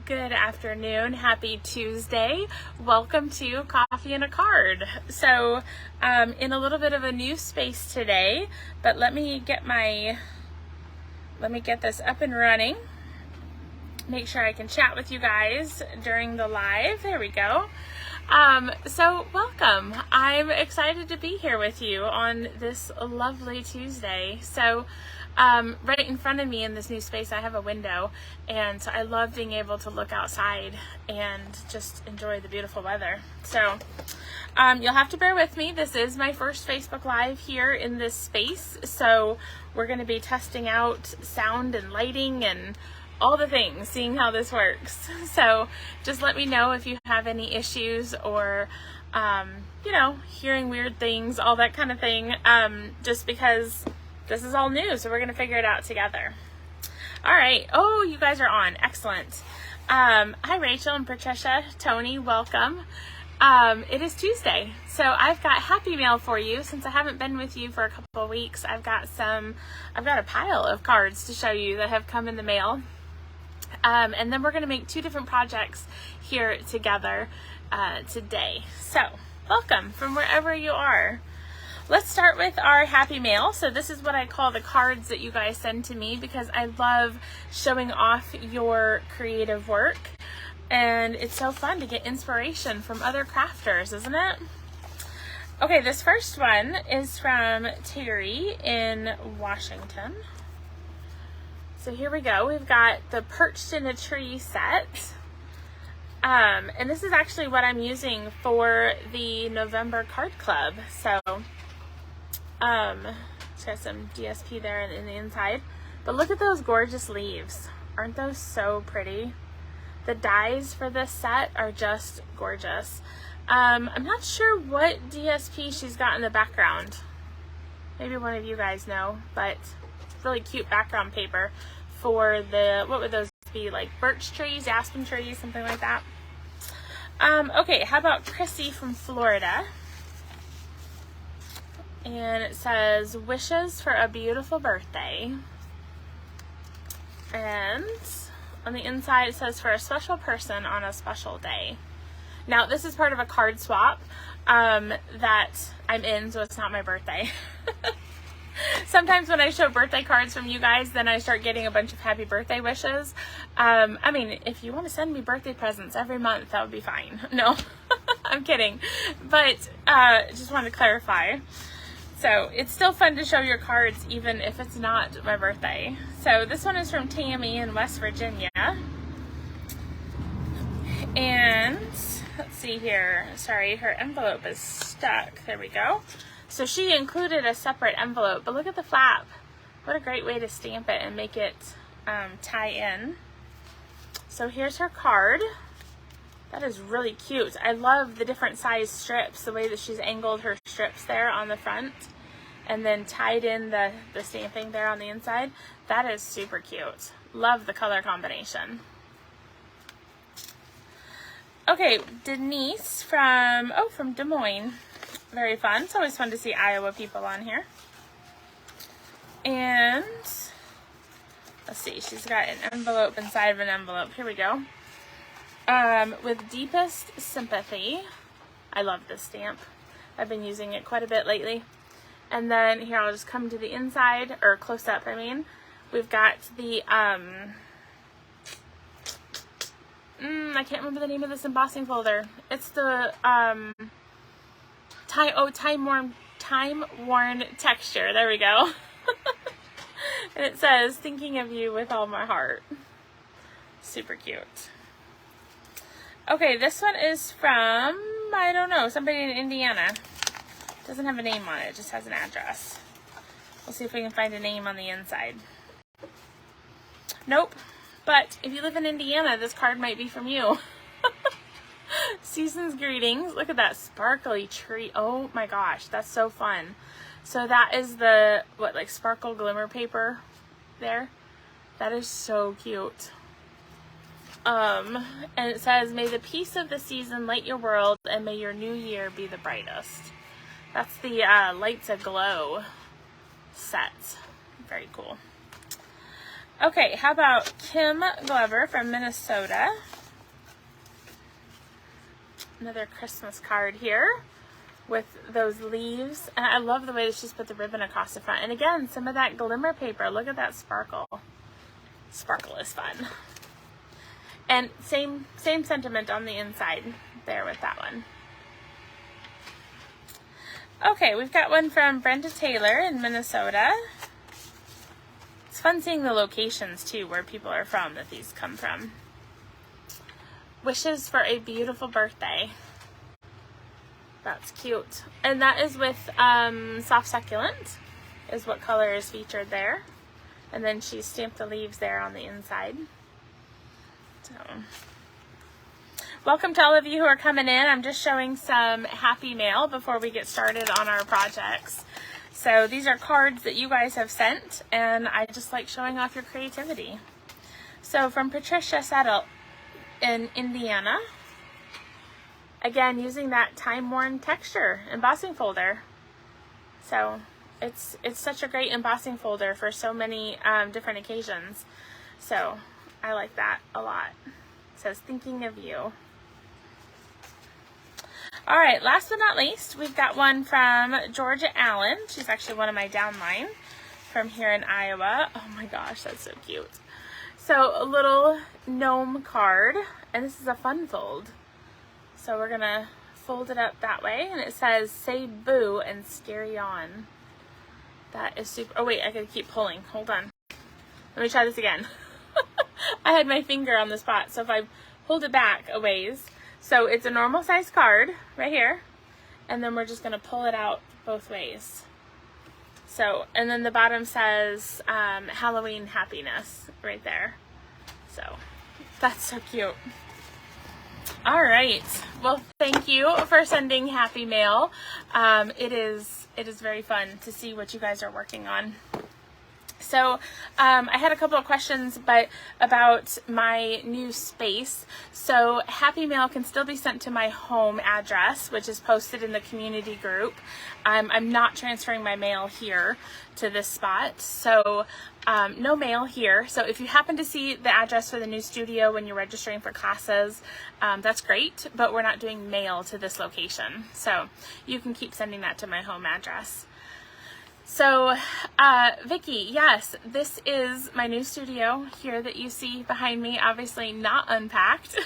Good afternoon. Happy Tuesday. Welcome to Coffee and a Card. So, in a little bit of a new space today, but let me get this up and running. Make sure I can chat with you guys during the live. There we go. So welcome. I'm excited to be here with you on this lovely Tuesday. So, right in front of me in this new space, I have a window, and so I love being able to look outside and just enjoy the beautiful weather. So, you'll have to bear with me. This is my first Facebook Live here in this space, so we're going to be testing out sound and lighting and all the things, seeing how this works. So just let me know if you have any issues or, hearing weird things, all that kind of thing, just because this is all new, so we're going to figure it out together. All right. Oh, you guys are on. Excellent. Hi, Rachel and Patricia. Tony, welcome. It is Tuesday, so I've got happy mail for you. Since I haven't been with you for a couple of weeks, I've got a pile of cards to show you that have come in the mail. And then we're going to make two different projects here together today. So, welcome from wherever you are. Let's start with our happy mail. So this is what I call the cards that you guys send to me because I love showing off your creative work. And it's so fun to get inspiration from other crafters, isn't it? Okay, this first one is from Terry in Washington. So here we go. We've got the Perched in a Tree set. And this is actually what I'm using for the November card club. So, it's got some DSP there in the inside. But look at those gorgeous leaves. Aren't those so pretty? The dies for this set are just gorgeous. I'm not sure what DSP she's got in the background. Maybe one of you guys know, but really cute background paper for the, what would those be, like birch trees, aspen trees, something like that. Okay, how about Chrissy from Florida? And it says, wishes for a beautiful birthday. And on the inside it says, for a special person on a special day. Now, this is part of a card swap that I'm in, so it's not my birthday. Sometimes when I show birthday cards from you guys, then I start getting a bunch of happy birthday wishes. I mean, if you want to send me birthday presents every month, that would be fine. No, I'm kidding. But just wanted to clarify. So it's still fun to show your cards even if it's not my birthday. So this one is from Tammy in West Virginia. And let's see here. Sorry, her envelope is stuck. There we go. So she included a separate envelope, but look at the flap. What a great way to stamp it and make it tie in. So here's her card. That is really cute. I love the different size strips, the way that she's angled her strips there on the front and then tied in the stamping there on the inside. That is super cute. Love the color combination. Okay, Denise from Des Moines. Very fun. It's always fun to see Iowa people on here. And let's see, she's got an envelope inside of an envelope. Here we go. With deepest sympathy. I love this stamp. I've been using it quite a bit lately. And then here, I'll just come to the inside, or close up, I mean. We've got the, I can't remember the name of this embossing folder. It's the, time-worn texture. There we go. And it says, thinking of you with all my heart. Super cute. Okay, this one is from, I don't know, somebody in Indiana. Doesn't have a name on it, just has an address. We'll see if we can find a name on the inside. Nope. But if you live in Indiana, this card might be from you. Season's greetings. Look at that sparkly tree. Oh my gosh, that's so fun. So that is the, like sparkle glimmer paper there. That is so cute. And it says, may the peace of the season light your world and may your new year be the brightest. That's the Lights Aglow set. Very cool. Okay, how about Kim Glover from Minnesota? Another Christmas card here with those leaves. And I love the way that she's put the ribbon across the front. And again, some of that glimmer paper. Look at that sparkle. Sparkle is fun. And same sentiment on the inside there with that one. Okay, we've got one from Brenda Taylor in Minnesota. It's fun seeing the locations too, where people are from, that these come from. Wishes for a beautiful birthday. That's cute. And that is with soft succulent, is what color is featured there. And then she stamped the leaves there on the inside. So, welcome to all of you who are coming in. I'm just showing some happy mail before we get started on our projects. So these are cards that you guys have sent, and I just like showing off your creativity. So from Patricia Settle in Indiana. Again, using that time-worn texture embossing folder. So it's such a great embossing folder for so many different occasions. So I like that a lot. It says, thinking of you. All right, last but not least, we've got one from Georgia Allen. She's actually one of my downline from here in Iowa. Oh my gosh, that's so cute. So a little gnome card, and this is a fun fold. So we're gonna fold it up that way, and it says, say boo and scary on. That is super, oh wait, I gotta keep pulling, hold on. Let me try this again. I had my finger on the spot, so if I hold it back a ways, so it's a normal size card right here, and then we're just gonna pull it out both ways. So, and then the bottom says Halloween happiness right there. So that's so cute. All right, well, thank you for sending happy mail. It is very fun to see what you guys are working on. So I had a couple of questions about my new space. So happy mail can still be sent to my home address, which is posted in the community group. I'm not transferring my mail here to this spot, so no mail here. So if you happen to see the address for the new studio when you're registering for classes, that's great, but we're not doing mail to this location. So you can keep sending that to my home address. So, Vicki, yes, this is my new studio here that you see behind me, obviously not unpacked.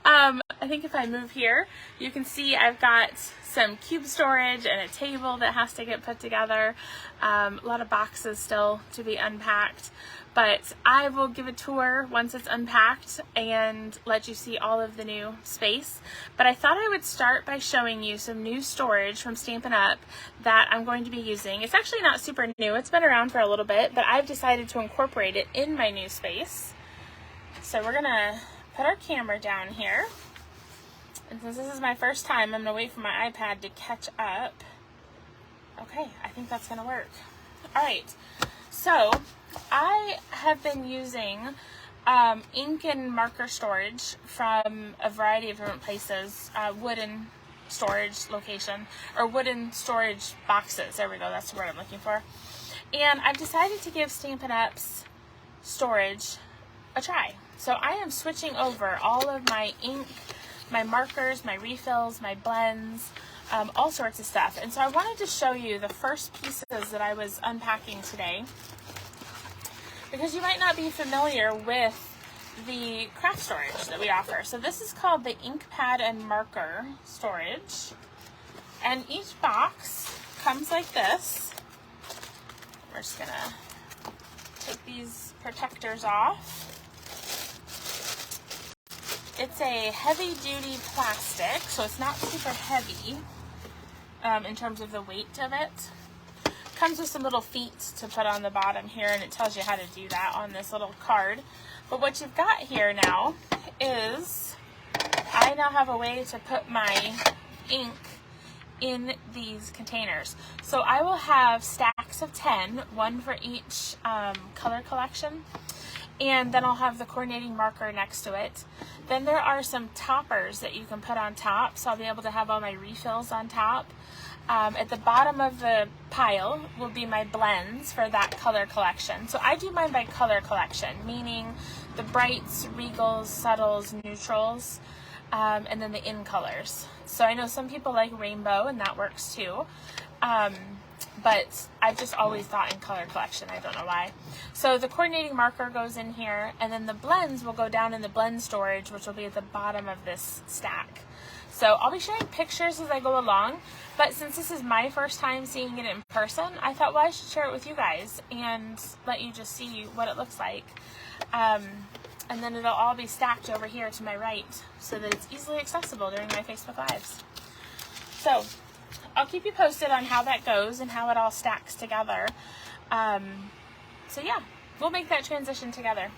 I think if I move here, you can see I've got some cube storage and a table that has to get put together. A lot of boxes still to be unpacked, but I will give a tour once it's unpacked and let you see all of the new space. But I thought I would start by showing you some new storage from Stampin' Up! That I'm going to be using. It's actually not super new, it's been around for a little bit, but I've decided to incorporate it in my new space. So we're gonna put our camera down here. And since this is my first time, I'm gonna wait for my iPad to catch up. Okay, I think that's gonna work. All right, so I have been using ink and marker storage from a variety of different places, wooden storage location, or wooden storage boxes. There we go, that's the word I'm looking for. And I've decided to give Stampin' Up's storage a try. So I am switching over all of my ink, my markers, my refills, my blends, all sorts of stuff. And so I wanted to show you the first pieces that I was unpacking today, because you might not be familiar with the craft storage that we offer. So this is called the ink pad and marker storage. And each box comes like this. We're just gonna take these protectors off. It's a heavy duty plastic, so it's not super heavy in terms of the weight of it. Comes with some little feet to put on the bottom here, and it tells you how to do that on this little card. But what you've got here now is, I now have a way to put my ink in these containers. So I will have stacks of 10, one for each color collection, and then I'll have the coordinating marker next to it. Then there are some toppers that you can put on top, so I'll be able to have all my refills on top. At the bottom of the pile will be my blends for that color collection. So I do mine by color collection, meaning the brights, regals, subtles, neutrals. and then the in colors. So I know some people like rainbow, and that works too. But I've just always thought in color collection. I don't know why. So the coordinating marker goes in here, and then the blends will go down in the blend storage, which will be at the bottom of this stack. So I'll be sharing pictures as I go along, but since this is my first time seeing it in person, I thought, well, I should share it with you guys and let you just see what it looks like. And then it'll all be stacked over here to my right so that it's easily accessible during my Facebook Lives. So I'll keep you posted on how that goes and how it all stacks together. So yeah, we'll make that transition together.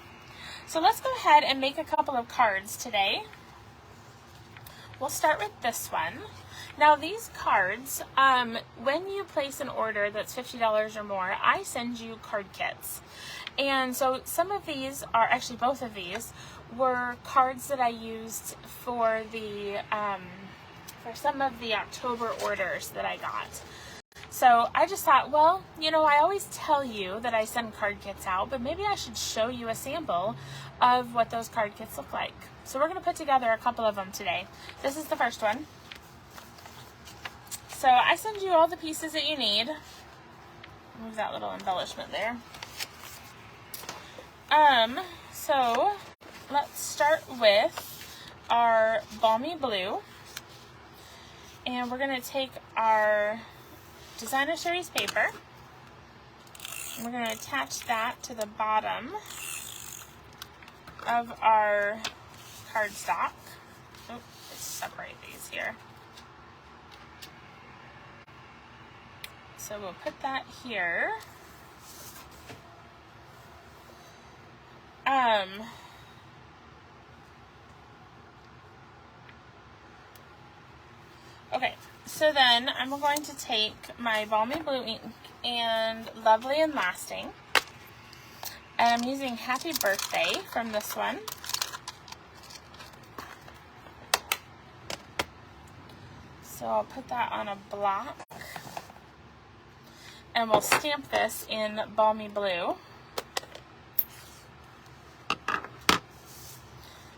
So let's go ahead and make a couple of cards today. We'll start with this one. Now these cards, when you place an order that's $50 or more, I send you card kits. And so some of these are, actually both of these, were cards that I used for the, for some of the October orders that I got. So I just thought, well, you know, I always tell you that I send card kits out, but maybe I should show you a sample of what those card kits look like. So we're going to put together a couple of them today. This is the first one. So I send you all the pieces that you need. Move that little embellishment there. So let's start with our balmy blue. And we're going to take our designer series paper. And we're going to attach that to the bottom of our cardstock. Oh, let's separate these here. So we'll put that here. Okay, so then I'm going to take my balmy blue ink and Lovely and Lasting, and I'm using Happy Birthday from this one. So I'll put that on a block, and we'll stamp this in balmy blue.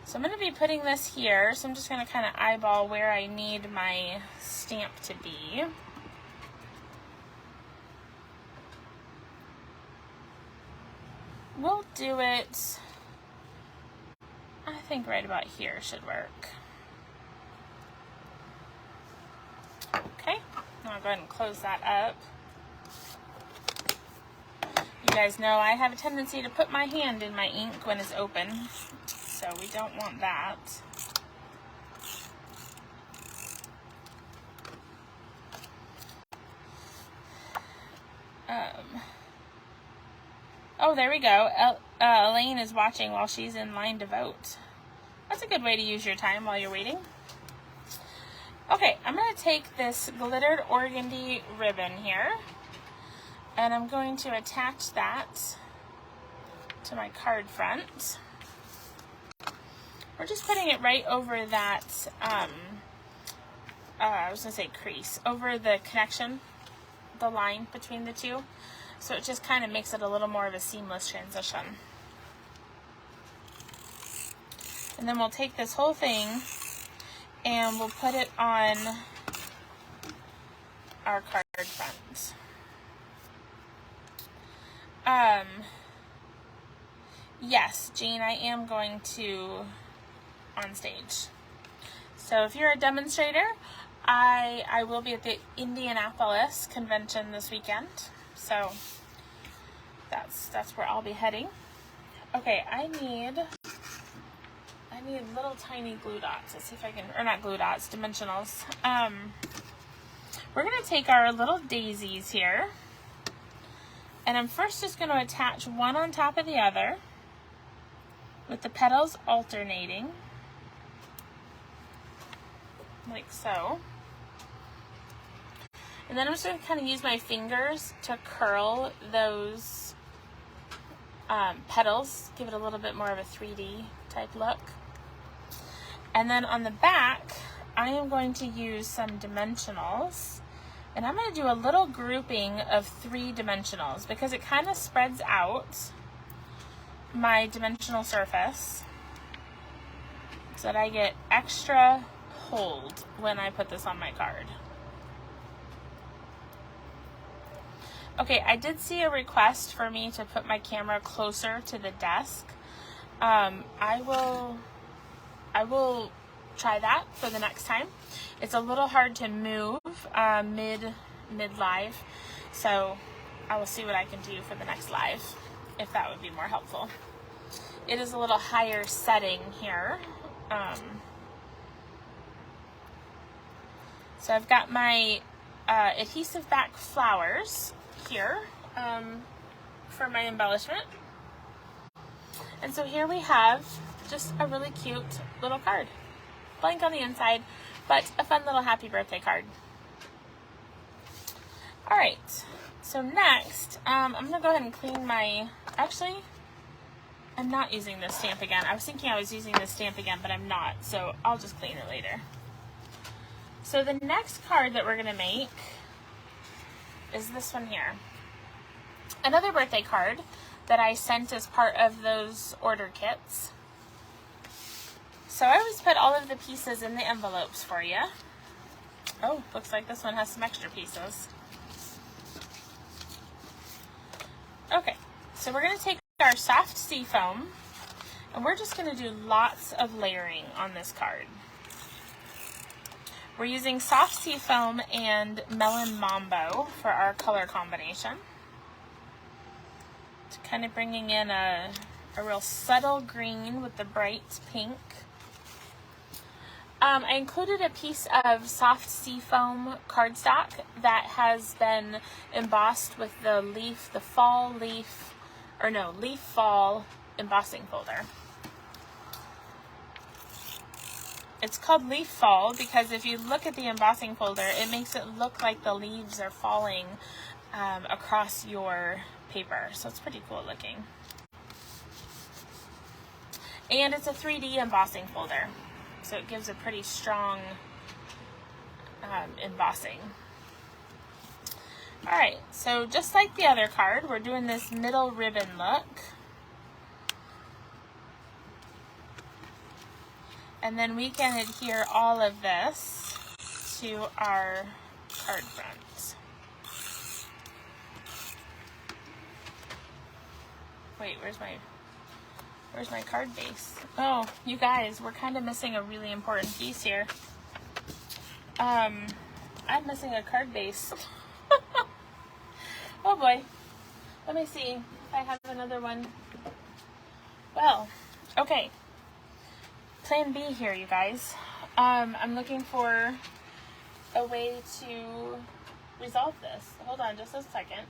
So I'm going to be putting this here, so I'm just going to kind of eyeball where I need my stamp to be. We'll do it, I think right about here should work. Okay, now I'll go ahead and close that up. You guys know I have a tendency to put my hand in my ink when it's open, so we don't want that. Oh, there we go. Elaine is watching while she's in line to vote. That's a good way to use your time while you're waiting. Okay, I'm going to take this glittered organdy ribbon here, and I'm going to attach that to my card front. We're just putting it right over that, I was going to say crease, over the connection, the line between the two. So it just kind of makes it a little more of a seamless transition. And then we'll take this whole thing and we'll put it on our card front. Yes, Jane, I am going to on stage. So if you're a demonstrator, I will be at the Indianapolis convention this weekend. So that's where I'll be heading. Okay, I need little tiny glue dots. Let's see if I can, or not glue dots, dimensionals. We're gonna take our little daisies here, and I'm first just gonna attach one on top of the other with the petals alternating, like so. And then I'm just going to kind of use my fingers to curl those petals, give it a little bit more of a 3D type look. And then on the back, I am going to use some dimensionals. And I'm going to do a little grouping of 3 dimensionals because it kind of spreads out my dimensional surface. so that I get extra hold when I put this on my card. Okay, I did see a request for me to put my camera closer to the desk. I will try that for the next time. It's a little hard to move mid live, so I will see what I can do for the next live, if that would be more helpful. It is a little higher setting here. So I've got my adhesive back flowers here for my embellishment. And so here we have just a really cute little card. Blank on the inside, but a fun little happy birthday card. All right, so next, I'm gonna go ahead and clean my, actually, I'm not using this stamp again. I was thinking I was using this stamp again, but I'm not, so I'll just clean it later. So the next card that we're gonna make is this one here. Another birthday card that I sent as part of those order kits. So I always put all of the pieces in the envelopes for you. Oh, looks like this one has some extra pieces. Okay, so we're gonna take our soft sea foam and we're just gonna do lots of layering on this card. We're using soft sea foam and melon mambo for our color combination. It's kind of bringing in a real subtle green with the bright pink. I included a piece of soft sea foam cardstock that has been embossed with the leaf fall embossing folder. It's called Leaf Fall because if you look at the embossing folder, it makes it look like the leaves are falling across your paper. So it's pretty cool looking. And it's a 3D embossing folder, so it gives a pretty strong embossing. All right, so just like the other card, we're doing this middle ribbon look. And then we can adhere all of this to our card front. Wait, where's my card base? Oh, you guys, we're kind of missing a really important piece here. I'm missing a card base. Oh boy. Let me see if I have another one. Well, okay. Plan B here, you guys. I'm looking for a way to resolve this. Hold on just a second.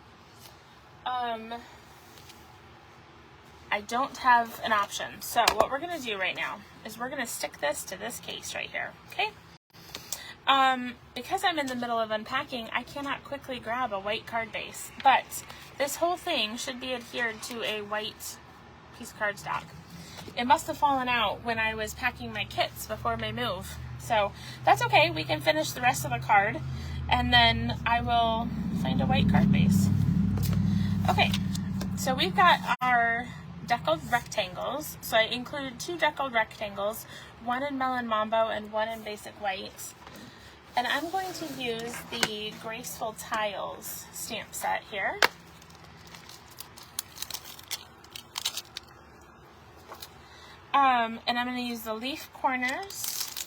I don't have an option. So what we're going to do right now is we're going to stick this to this case right here, okay? Because I'm in the middle of unpacking, I cannot quickly grab a white card base, but this whole thing should be adhered to a white piece of cardstock. It must have fallen out when I was packing my kits before my move. So that's okay, we can finish the rest of the card and then I will find a white card base. Okay, so we've got our deckled rectangles. So I included 2 deckled rectangles, one in melon mambo and one in basic white. And I'm going to use the Graceful Tiles stamp set here. And I'm going to use the leaf corners.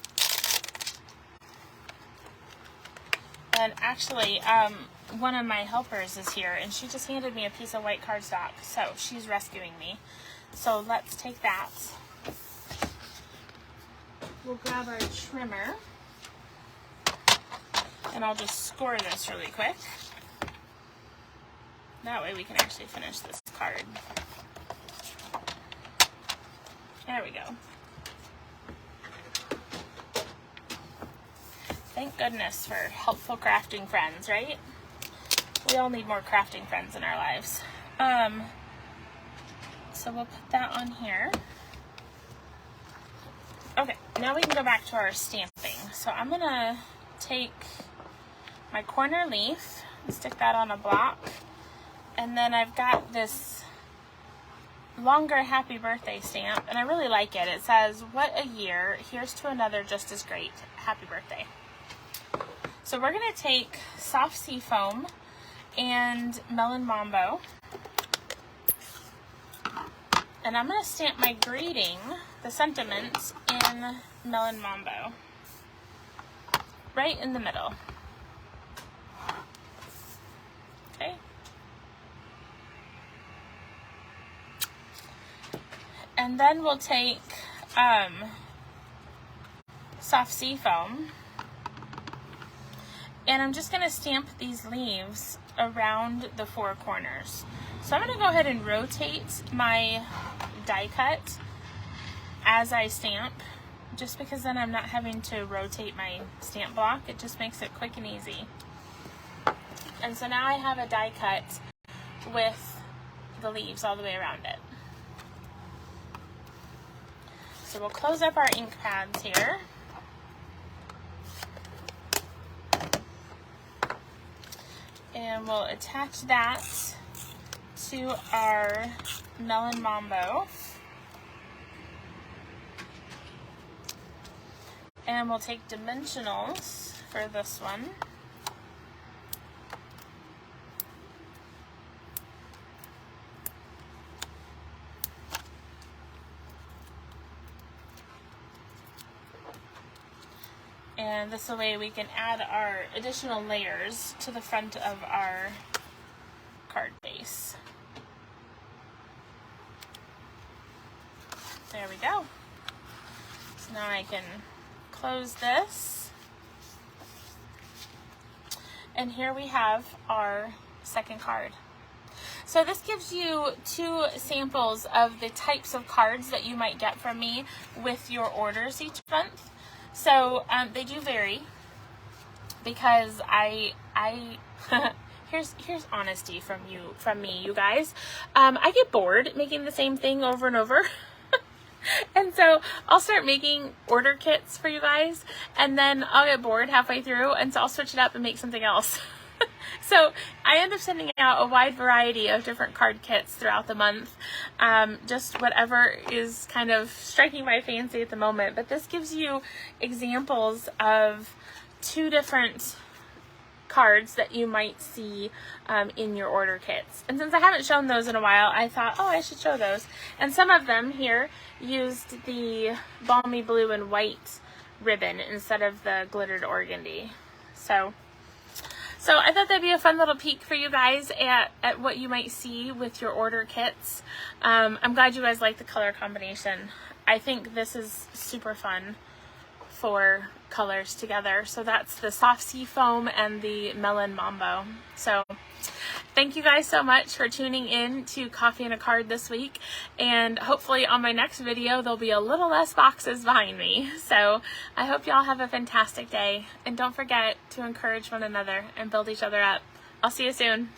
And actually, one of my helpers is here, and she just handed me a piece of white cardstock, so she's rescuing me. So let's take that. We'll grab our trimmer, and I'll just score this really quick. That way we can actually finish this card. There we go. Thank goodness for helpful crafting friends, right? We all need more crafting friends in our lives. So we'll put that on here. Okay, now we can go back to our stamping. So I'm gonna take my corner leaf and stick that on a block. And then I've got this longer happy birthday stamp, and I really like it. It says, "What a year, here's to another just as great. Happy birthday." So we're going to take soft sea foam and Melon Mambo, and I'm going to stamp my greeting, the sentiments, in Melon Mambo, right in the middle. Okay. And then we'll take soft sea foam, and I'm just going to stamp these leaves around the four corners. So I'm going to go ahead and rotate my die cut as I stamp, just because then I'm not having to rotate my stamp block. It just makes it quick and easy. And so now I have a die cut with the leaves all the way around it. So we'll close up our ink pads here. And we'll attach that to our Melon Mambo. And we'll take dimensionals for this one. And this way we can add our additional layers to the front of our card base. There we go. So now I can close this. And here we have our second card. So this gives you 2 samples of the types of cards that you might get from me with your orders each month. So they do vary, because I here's honesty from me, you guys. I get bored making the same thing over and over. And so I'll start making order kits for you guys, and then I'll get bored halfway through, and so I'll switch it up and make something else. So I end up sending out a wide variety of different card kits throughout the month, just whatever is kind of striking my fancy at the moment. But this gives you examples of 2 different cards that you might see in your order kits. And since I haven't shown those in a while, I thought, oh, I should show those. And some of them here used the balmy blue and white ribbon instead of the glittered organdy. So I thought that'd be a fun little peek for you guys at what you might see with your order kits. I'm glad you guys like the color combination. I think this is super fun for colors together. So that's the soft sea foam and the Melon Mambo. So thank you guys so much for tuning in to Coffee and a Card this week, and hopefully on my next video there'll be a little less boxes behind me. So I hope y'all have a fantastic day, and don't forget to encourage one another and build each other up. I'll see you soon.